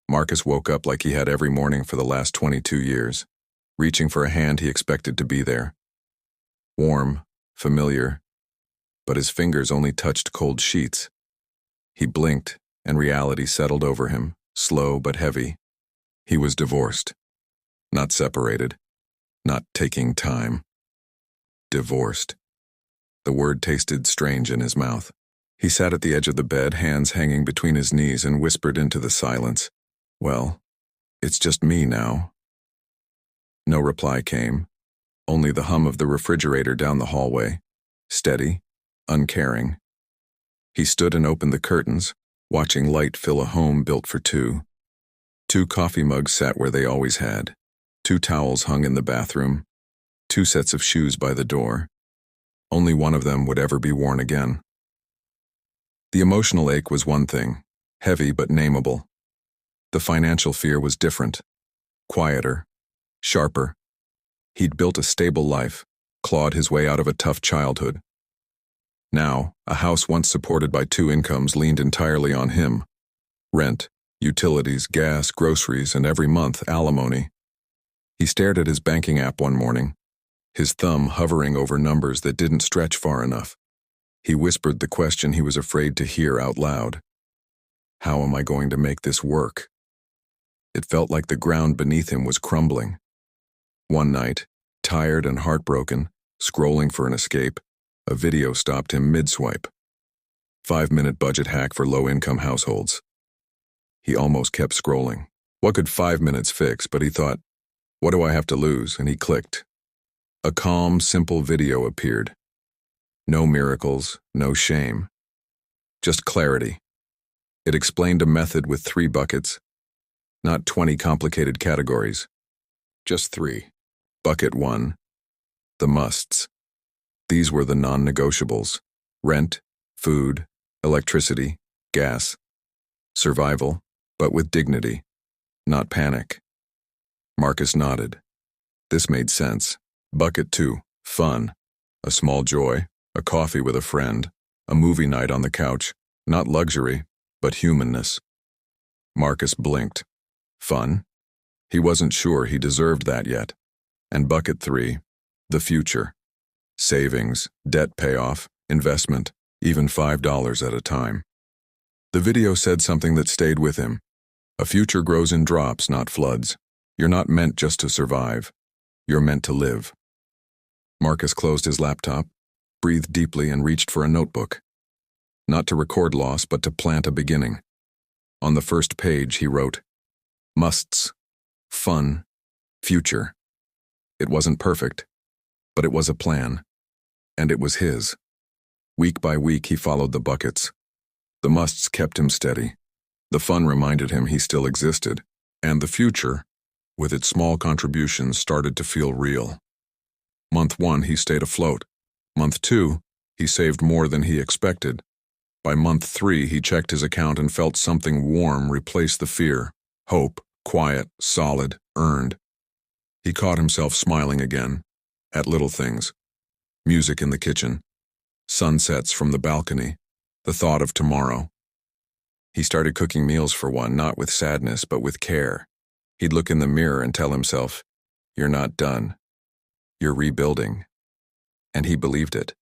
Marcus woke up like he had every morning for the last 22 years, reaching for a hand he expected to be there. Warm, familiar, but his fingers only touched cold sheets. He blinked, and reality settled over him, slow but heavy. He was divorced. Not separated. Not taking time. Divorced. The word tasted strange in his mouth. He sat at the edge of the bed, hands hanging between his knees, and whispered into the silence, "Well, it's just me now." No reply came, only the hum of the refrigerator down the hallway, steady, uncaring. He stood and opened the curtains, watching light fill a home built for two. 2 coffee mugs sat where they always had. 2 towels hung in the bathroom. 2 sets of shoes by the door. Only one of them would ever be worn again. The emotional ache was one thing, heavy but nameable. The financial fear was different, quieter, sharper. He'd built a stable life, clawed his way out of a tough childhood. Now, a house once supported by 2 incomes leaned entirely on him. Rent, utilities, gas, groceries, and every month alimony. He stared at his banking app one morning, his thumb hovering over numbers that didn't stretch far enough. He whispered the question he was afraid to hear out loud. How am I going to make this work? It felt like the ground beneath him was crumbling. One night, tired and heartbroken, scrolling for an escape, a video stopped him mid-swipe. 5-minute budget hack for low-income households. He almost kept scrolling. What could 5 minutes fix? But he thought, what do I have to lose? And he clicked. A calm, simple video appeared. No miracles, no shame. Just clarity. It explained a method with 3 buckets, not 20 complicated categories. Just 3. Bucket 1. The musts. These were the non-negotiables. Rent, food, electricity, gas. Survival, but with dignity, not panic. Marcus nodded. This made sense. Bucket 2. Fun. A small joy, a coffee with a friend, a movie night on the couch. Not luxury, but humanness. Marcus blinked. Fun? He wasn't sure he deserved that yet. And bucket 3. The future. Savings, debt payoff, investment, even $5 at a time. The video said something that stayed with him. A future grows in drops, not floods. You're not meant just to survive. You're meant to live. Marcus closed his laptop, breathed deeply, and reached for a notebook. Not to record loss, but to plant a beginning. On the first page, he wrote, musts, fun, future. It wasn't perfect, but it was a plan. And it was his. Week by week, he followed the buckets. The musts kept him steady. The fun reminded him he still existed. And the future, with its small contributions, started to feel real. Month 1, he stayed afloat. Month 2, he saved more than he expected. By month 3, he checked his account and felt something warm replace the fear. Hope, quiet, solid, earned. He caught himself smiling again, at little things. Music in the kitchen, sunsets from the balcony, the thought of tomorrow. He started cooking meals for one, not with sadness, but with care. He'd look in the mirror and tell himself, you're not done. You're rebuilding. And he believed it.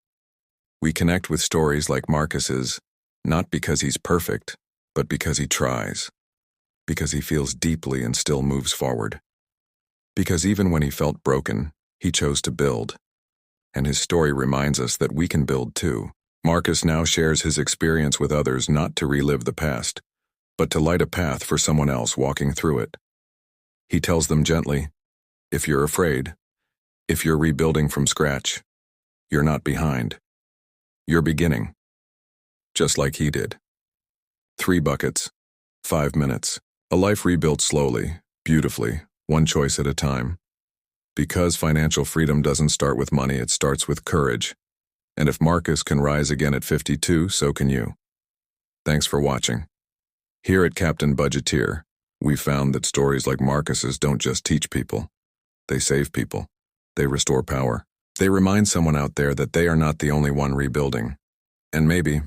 We connect with stories like Marcus's, not because he's perfect, but because he tries. Because he feels deeply and still moves forward. Because even when he felt broken, he chose to build. And his story reminds us that we can build too. Marcus now shares his experience with others, not to relive the past, but to light a path for someone else walking through it. He tells them gently, if you're afraid, if you're rebuilding from scratch, you're not behind. You're beginning. Just like he did. 3 buckets, 5 minutes, a life rebuilt slowly, beautifully, one choice at a time. Because financial freedom doesn't start with money, it starts with courage. And if Marcus can rise again at 52, so can you. Thanks for watching. Here at Captain Budgeteer, we found that stories like Marcus's don't just teach people. They save people. They restore power. They remind someone out there that they are not the only one rebuilding. And maybe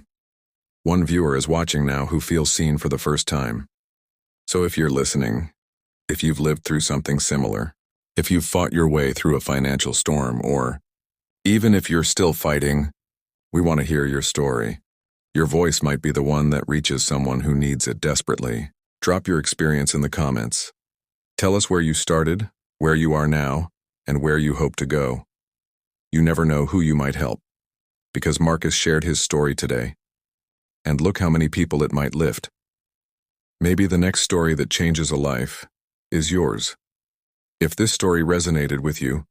one viewer is watching now who feels seen for the first time. So if you're listening, if you've lived through something similar, if you've fought your way through a financial storm, or even if you're still fighting, we want to hear your story. Your voice might be the one that reaches someone who needs it desperately. Drop your experience in the comments. Tell us where you started, where you are now, and where you hope to go. You never know who you might help, because Marcus shared his story today. And look how many people it might lift. Maybe the next story that changes a life is yours. If this story resonated with you,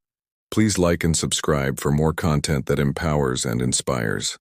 please like and subscribe for more content that empowers and inspires.